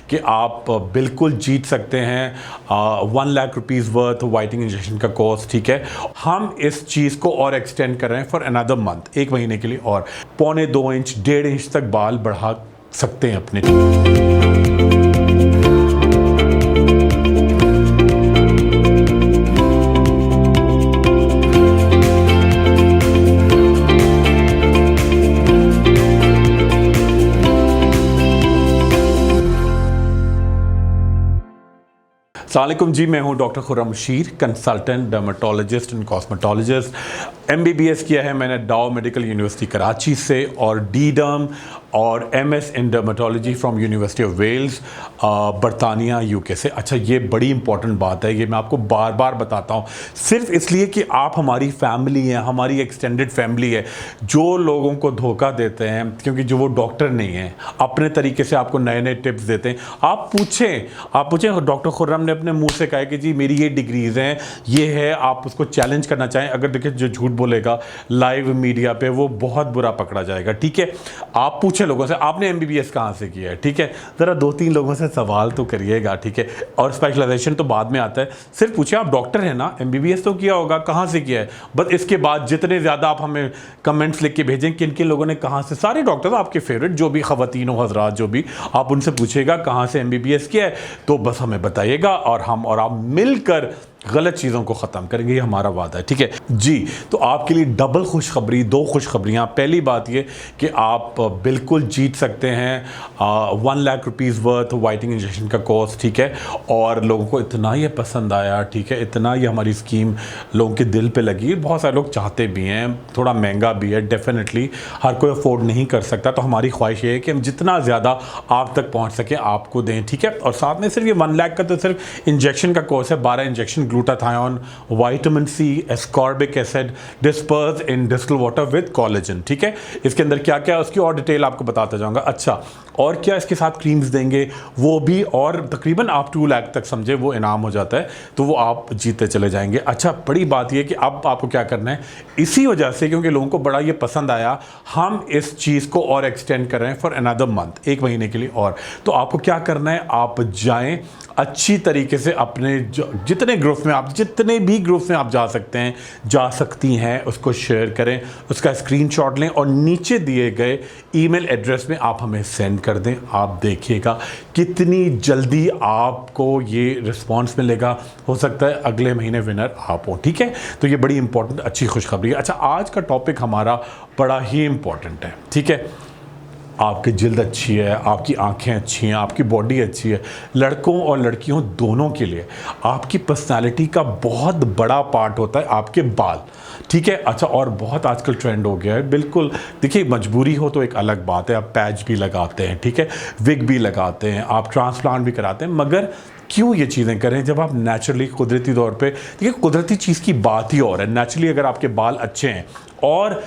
कि आप बिल्कुल जीत सकते हैं 1 lakh rupees worth whitening injection का कोर्स। ठीक है, हम इस चीज़ को और एक्सटेंड कर रहे हैं फॉर अनदर मंथ, 1 महीने के लिए, और 1.25 इंच 1.5 इंच तक बाल बढ़ा सकते हैं अपने। अस्सलामुअलैकुम जी, मैं हूं doctor Khurram Musheer, consultant dermatologist and cosmetologist. MBBS किया है मैंने डाउ मेडिकल यूनिवर्सिटी कराची से, और डीडर्म और MS in dermatology from university of Wales बरतानिया UK से। अच्छा, ये बड़ी इंपॉर्टेंट बात है, ये मैं आपको बार बार बताता हूँ सिर्फ इसलिए कि आप हमारी फैमिली हैं, हमारी एक्सटेंडेड फैमिली है। जो लोगों को धोखा देते हैं क्योंकि जो वो डॉक्टर नहीं है, अपने तरीके से आपको नए नए टिप्स देते हैं। आप पूछें डॉक्टर खुर्रम ने अपने मुंह से कहा कि जी मेरी ये डिग्रीज़ हैं, ये है, आप उसको चैलेंज करना चाहें, अगर देखिए जो झूठ बोलेगा लाइव मीडिया पे वो बहुत बुरा पकड़ा जाएगा। ठीक है, आप पूछें लोगों से आपने MBBS कहाँ से किया है। ठीक है, ज़रा 2-3 लोगों से सवाल तो करिएगा। ठीक है, और स्पेशलाइजेशन तो बाद में आता है, सिर्फ पूछिए आप डॉक्टर हैं ना, MBBS तो किया होगा, कहाँ से किया है। बस इसके बाद जितने ज़्यादा आप हमें कमेंट्स लिख के भेजें किन किन लोगों ने कहाँ से, सारे डॉक्टर्स आपके फेवरेट जो भी ख़वातीन हो, हज़रात जो भी, आप उनसे पूछिएगा कहाँ से MBBS किया है, तो बस हमें बताइएगा और हम और आप मिलकर गलत चीज़ों को ख़त्म करेंगे, ये हमारा वादा है। ठीक है जी, तो आपके लिए डबल खुशखबरी, 2 खुशखबरियाँ। पहली बात ये कि आप बिल्कुल जीत सकते हैं 1 lakh rupees worth whitening injection का कोर्स। ठीक है, और लोगों को इतना ये पसंद आया, ठीक है, इतना ये हमारी स्कीम लोगों के दिल पे लगी, बहुत सारे लोग चाहते भी हैं, थोड़ा महंगा भी है, डेफिनेटली हर कोई अफोर्ड नहीं कर सकता, तो हमारी ख्वाहिश ये है कि हम जितना ज़्यादा आप तक पहुँच सकें आपको दें। ठीक है, और साथ में सिर्फ ये 1 लाख का तो सिर्फ इंजेक्शन का कोर्स है, 12 injection, glutathione, vitamin C, ascorbic acid disperse in distil water with collagen. ठीक है, इसके अंदर क्या क्या है उसकी और डिटेल आपको बताता जाऊंगा। अच्छा, और क्या इसके साथ क्रीम्स देंगे वो भी, और तकरीबन आप 2 लाख तक समझे वो इनाम हो जाता है, तो वो आप जीते चले जाएंगे। अच्छा, बड़ी बात ये कि अब आपको क्या करना है, इसी वजह से क्योंकि लोगों को बड़ा ये पसंद आया, हम इस चीज़ को और एक्सटेंड कर रहे हैं फॉर अनदर मंथ, 1 महीने के लिए और। तो आपको क्या करना है, आप जाएं अच्छी तरीके से अपने जितने ग्रुप्स में आप, जितने भी ग्रुप्स में आप जा सकते हैं, जा सकती हैं, उसको शेयर करें, उसका स्क्रीनशॉट लें और नीचे दिए गए ईमेल एड्रेस में आप हमें सेंड कर दें। आप देखिएगा कितनी जल्दी आपको ये रिस्पांस मिलेगा, हो सकता है अगले महीने विनर आप हो। ठीक है, तो ये बड़ी इंपॉर्टेंट अच्छी खुशखबरी है। अच्छा, आज का टॉपिक हमारा बड़ा ही इंपॉर्टेंट है। ठीक है, आपकी जिल्द अच्छी है, आपकी आंखें अच्छी हैं, आपकी बॉडी अच्छी है, लड़कों और लड़कियों दोनों के लिए आपकी पर्सनालिटी का बहुत बड़ा पार्ट होता है आपके बाल। ठीक है, अच्छा, और बहुत आजकल ट्रेंड हो गया है, बिल्कुल देखिए, मजबूरी हो तो एक अलग बात है, आप पैच भी लगाते हैं, ठीक है, विग भी लगाते हैं, आप ट्रांसप्लांट भी कराते हैं, मगर क्यों ये चीज़ें करें जब आप नेचुरली कुदरती तौर पे, देखिए कुदरती चीज़ की बात ही और है। नेचुरली अगर आपके बाल अच्छे हैं और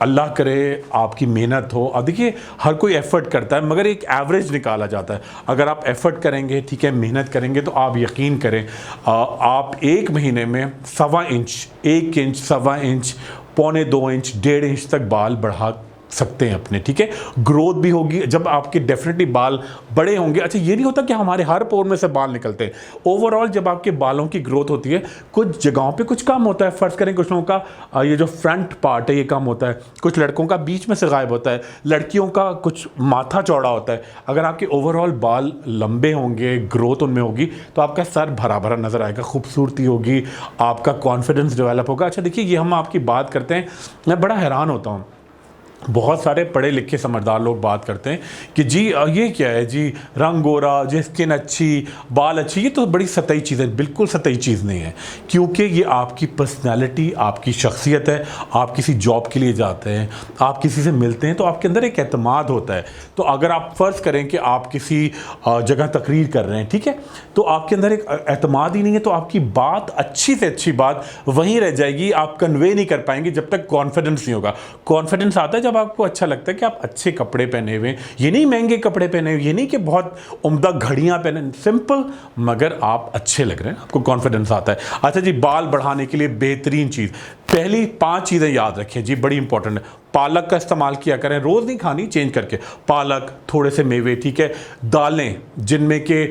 अल्लाह करे आपकी मेहनत हो, अब देखिए हर कोई एफ़र्ट करता है मगर एक एवरेज निकाला जाता है। अगर आप एफ़र्ट करेंगे, ठीक है, मेहनत करेंगे, तो आप यकीन करें आप 1 महीने में 1.25 inch, 1 inch, 1.25 inch, 1.25 inch, 1.5 inch तक बाल बढ़ा सकते हैं अपने। ठीक है, ग्रोथ भी होगी जब आपके डेफिनेटली बाल बड़े होंगे। अच्छा, ये नहीं होता कि हमारे हर पोर में से बाल निकलते हैं, ओवरऑल जब आपके बालों की ग्रोथ होती है कुछ जगहों पे कुछ कम होता है। फ़र्ज़ करें कुछ लोगों का ये जो फ्रंट पार्ट है ये कम होता है, कुछ लड़कों का बीच में से गायब होता है, लड़कियों का कुछ माथा चौड़ा होता है। अगर आपके ओवरऑल बाल लंबे होंगे, ग्रोथ उनमें होगी, तो आपका सर भरा भरा नज़र आएगा, खूबसूरती होगी, आपका कॉन्फिडेंस डेवलप होगा। अच्छा देखिए, ये हम आपकी बात करते हैं, मैं बड़ा हैरान होता हूँ, बहुत सारे पढ़े लिखे समझदार लोग बात करते हैं कि जी ये क्या है जी, रंग गोरा, जी स्किन अच्छी, बाल अच्छी, ये तो बड़ी सतही चीज़ है। बिल्कुल सतही चीज़ नहीं है, क्योंकि ये आपकी पर्सनालिटी, आपकी शख्सियत है। आप किसी जॉब के लिए जाते हैं, आप किसी से मिलते हैं, तो आपके अंदर एक एतमाद होता है। तो अगर आप फ़र्ज़ करें कि आप किसी जगह तकरीर कर रहे हैं, ठीक है, तो आपके अंदर एक एतमाद ही नहीं है, तो आपकी बात, अच्छी से अच्छी बात वहीं रह जाएगी, आप कन्वे नहीं कर पाएंगे जब तक कॉन्फिडेंस नहीं होगा। कॉन्फिडेंस आता है जब आपको अच्छा लगता है कि आप अच्छे कपड़े पहने हुए, ये नहीं महंगे कपड़े पहने हुए, ये नहीं कि बहुत उम्दा घड़ियां पहने, सिंपल मगर आप अच्छे लग रहे हैं, आपको कॉन्फिडेंस आता है। अच्छा जी, बाल बढ़ाने के लिए बेहतरीन चीज़, पहली 5 चीज़ें याद रखें जी, बड़ी इंपॉर्टेंट है। पालक का इस्तेमाल किया करें, रोज़ नहीं खानी, चेंज करके पालक, थोड़े से मेवे, ठीक है। दालें जिनमें के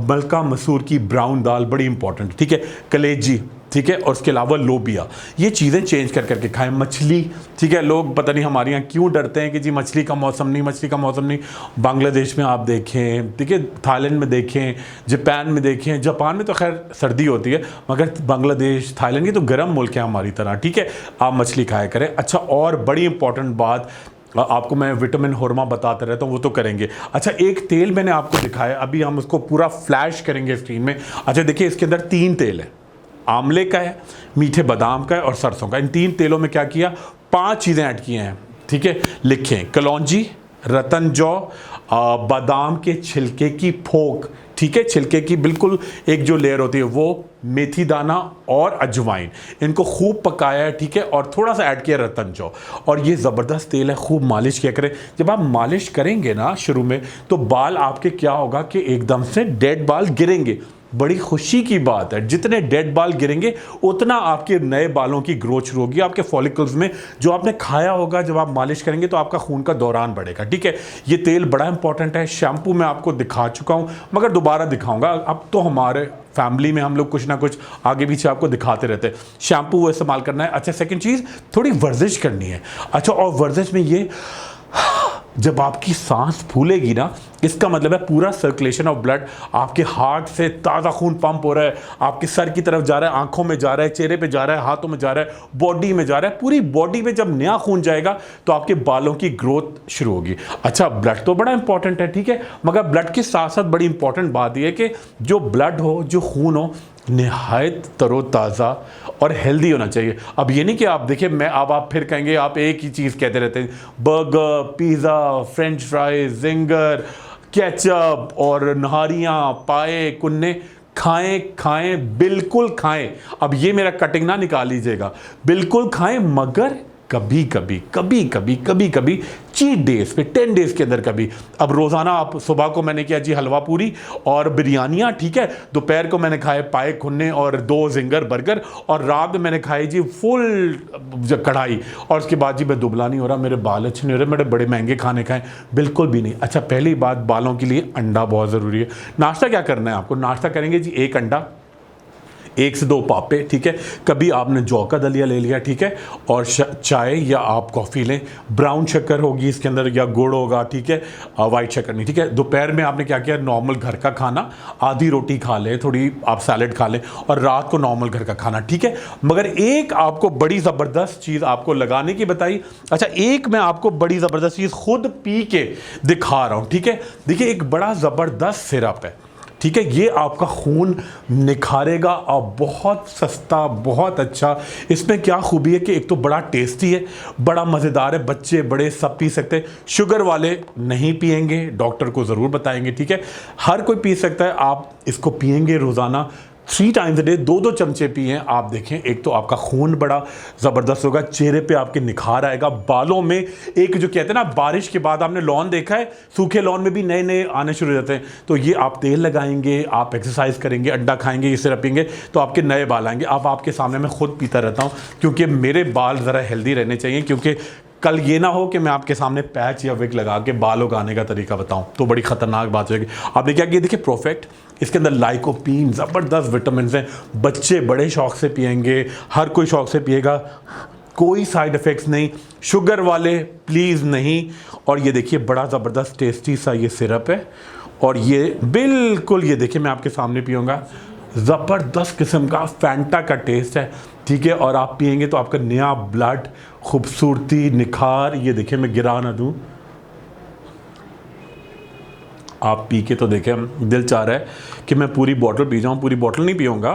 मलका मसूर की ब्राउन दाल बड़ी इंपॉर्टेंट, ठीक है। कलेजी, ठीक है। और उसके अलावा लोबिया, ये चीज़ें चेंज कर करके खाएं। मछली, ठीक है। लोग पता नहीं हमारे यहाँ क्यों डरते हैं कि जी मछली का मौसम नहीं, मछली का मौसम नहीं। बांग्लादेश में आप देखें, ठीक है, थाईलैंड में देखें, जापान में देखें, जापान में तो खैर सर्दी होती है, मगर बांग्लादेश, थाईलैंड, ये तो गर्म मुल्क है हमारी तरह, ठीक है। आप मछली खाया करें। अच्छा, और बड़ी इंपॉर्टेंट बात, आपको मैं विटामिन हुरमा बताते रहता हूँ, वो तो करेंगे। अच्छा, एक तेल मैंने आपको दिखाया, अभी हम उसको पूरा फ्लैश करेंगे स्क्रीन में। अच्छा देखिए, इसके अंदर 3 तेल है, आंवले का है, मीठे बादाम का है और सरसों का। इन 3 तेलों में क्या किया, 5 चीज़ें ऐड की हैं, ठीक है। लिखें, कलौंजी, रतन जौ, बादाम के छिलके की फोक, ठीक है, छिलके की बिल्कुल एक जो लेयर होती है वो, मेथी दाना और अजवाइन, इनको खूब पकाया है, ठीक है। और थोड़ा सा ऐड किया रतन जौ, और ये ज़बरदस्त तेल है, खूब मालिश किया करें। जब आप मालिश करेंगे ना शुरू में, तो बाल आपके क्या होगा कि एकदम से डेड बाल गिरेंगे। बड़ी खुशी की बात है, जितने डेड बाल गिरेंगे उतना आपके नए बालों की ग्रोथ शुरू होगी, आपके फॉलिकल्स में जो आपने खाया होगा, जब आप मालिश करेंगे तो आपका खून का दौरान बढ़ेगा, ठीक है। ये तेल बड़ा इंपॉर्टेंट है। शैम्पू मैं आपको दिखा चुका हूं, मगर दोबारा दिखाऊंगा। अब तो हमारे फैमिली में हम लोग कुछ ना कुछ आगे पीछे आपको दिखाते रहते हैं। शैम्पू वो इस्तेमाल करना है। अच्छा, सेकंड चीज़, थोड़ी वर्जिश करनी है। अच्छा, और वर्जिश में ये, जब आपकी सांस फूलेगी ना, इसका मतलब है पूरा सर्कुलेशन ऑफ ब्लड आपके हार्ट से ताज़ा खून पंप हो रहा है, आपके सर की तरफ जा रहा है, आंखों में जा रहा है, चेहरे पे जा रहा है, हाथों में जा रहा है, बॉडी में जा रहा है। पूरी बॉडी में जब नया खून जाएगा तो आपके बालों की ग्रोथ शुरू होगी। अच्छा, ब्लड तो बड़ा इंपॉर्टेंट है, ठीक है, मगर ब्लड के साथ साथ बड़ी इंपॉर्टेंट बात यह है कि जो ब्लड हो, जो खून हो, निहायत तरोताज़ा और हेल्दी होना चाहिए। अब ये नहीं कि आप देखिए, मैं अब आप फिर कहेंगे, आप एक ही चीज़ कहते रहते हैं, burger, pizza, French fries, ginger, ketchup और नहारियाँ, पाए, कुन्ने, खाएं खाएं, बिल्कुल खाएं। अब ये मेरा कटिंग ना निकाल लीजिएगा, बिल्कुल खाएं, मगर कभी कभी चीट डेज पे, 10 डेज के अंदर कभी। अब रोज़ाना आप, सुबह को मैंने किया जी हलवा पूरी और बिरयानियाँ, ठीक है। दोपहर को मैंने खाए पाए खुन्ने और 2 जिंगर बर्गर, और रात में मैंने खाई जी फुल कढ़ाई। और उसके बाद जी मैं दुबला नहीं हो रहा, मेरे बाल अच्छे नहीं हो रहे, मेरे बड़े महंगे खाने खाएं, बिल्कुल भी नहीं। अच्छा, पहली बात, बालों के लिए अंडा बहुत ज़रूरी है। नाश्ता क्या करना है आपको, नाश्ता करेंगे जी 1 अंडा, 1 से 2 पापे, ठीक है। कभी आपने जौ का दलिया ले लिया, ठीक है, और चाय या आप कॉफ़ी लें, ब्राउन शक्कर होगी इसके अंदर या गुड़ होगा, ठीक है, वाइट शक्कर नहीं, ठीक है। दोपहर में आपने क्या किया, नॉर्मल घर का खाना, आधी रोटी खा लें, थोड़ी आप सैलेड खा लें, और रात को नॉर्मल घर का खाना, ठीक है। मगर एक आपको बड़ी ज़बरदस्त चीज़ आपको लगाने की बताई। अच्छा, एक मैं आपको बड़ी ज़बरदस्त चीज़ खुद पी के दिखा रहा हूँ, ठीक है। देखिए, एक बड़ा ज़बरदस्त सिरप है, ठीक है, ये आपका खून निखारेगा और बहुत सस्ता, बहुत अच्छा। इसमें क्या खूबी है कि एक तो बड़ा टेस्टी है, बड़ा मज़ेदार है, बच्चे बड़े सब पी सकते हैं। शुगर वाले नहीं पिएंगे, डॉक्टर को ज़रूर बताएंगे, ठीक है। हर कोई पी सकता है। आप इसको पिएंगे रोज़ाना 3 टाइम्स डे, 2-2 चमचे पिए, आप देखें, एक तो आपका खून बड़ा ज़बरदस्त होगा, चेहरे पे आपके निखार आएगा, बालों में एक जो कहते हैं ना, बारिश के बाद आपने लॉन देखा है, सूखे लॉन में भी नए नए आने शुरू हो जाते हैं। तो ये आप तेल लगाएंगे, आप एक्सरसाइज करेंगे, अंडा खाएंगे, ये सिरप पीएंगे, तो आपके नए बाल आएंगे। अब आपके सामने मैं खुद पीता रहता हूँ, क्योंकि मेरे बाल ज़रा हेल्दी रहने चाहिए, क्योंकि कल ये ना हो कि मैं आपके सामने पैच या विग लगा के बाल उगाने का तरीका बताऊं, तो बड़ी खतरनाक बात होगी। आपने क्या किया, देखिए प्रोफेक्ट, इसके अंदर लाइकोपीन, ज़बरदस्त विटामिन हैं, बच्चे बड़े शौक से पिएंगे, हर कोई शौक से पिएगा, कोई साइड इफ़ेक्ट्स नहीं, शुगर वाले प्लीज़ नहीं। और ये देखिए, बड़ा ज़बरदस्त टेस्टी सा ये सिरप है, और ये बिल्कुल, ये देखिए मैं आपके सामने पीऊँगा, ज़बरदस्त किस्म का फैंटा का टेस्ट है, ठीक है। और आप पिएंगे तो आपका नया ब्लड, खूबसूरती, निखार, ये देखिए मैं गिरा ना दूँ, आप पी के तो देखें, दिल चाह रहा है कि मैं पूरी बॉटल पी जाऊँ। पूरी बॉटल नहीं पीऊँगा।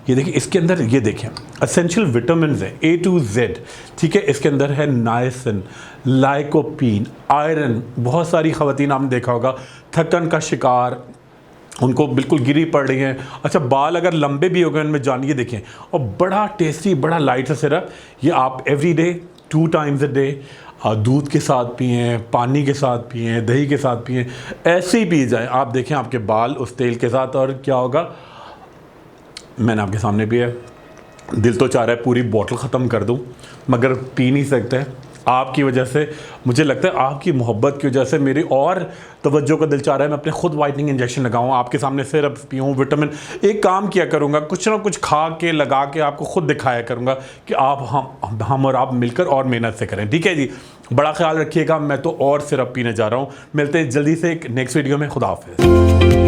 ये देखिए, इसके अंदर ये देखें एसेंशियल विटामिन है A to Z, ठीक है। इसके अंदर है नायसिन, लाइकोपीन, आयरन। बहुत सारी ख़वातीन आपने देखा होगा थकन का शिकार, उनको बिल्कुल गिरी पड़ रही हैं। अच्छा, बाल अगर लंबे भी हो गए उनमें जान, ये देखें, और बड़ा टेस्टी, बड़ा लाइट सा सिरप। ये आप every day 2 times a day दूध के साथ पिएं, पानी के साथ पिएं, दही के साथ पिएं, ऐसे ही पी जाएं। आप देखें आपके बाल उस तेल के साथ, और क्या होगा, मैंने आपके सामने पिया, दिल तो चाह रहा है पूरी बोतल ख़त्म कर दूं, मगर पी नहीं सकते। आपकी वजह से, मुझे लगता है आपकी मोहब्बत की वजह से मेरी और तवज्जो का दिल चाह रहा है मैं अपने खुद वाइटनिंग इंजेक्शन लगाऊं, आपके सामने सिरप पीऊं, विटामिन। एक काम किया करूंगा, कुछ ना कुछ खा के लगा के आपको खुद दिखाया करूंगा कि आप हम और आप मिलकर और मेहनत से करें। ठीक है जी, बड़ा ख्याल रखिएगा। मैं तो और सिरप पीने जा रहा हूँ। मिलते हैं जल्दी से एक नेक्स्ट वीडियो में। खुदा हाफिज़।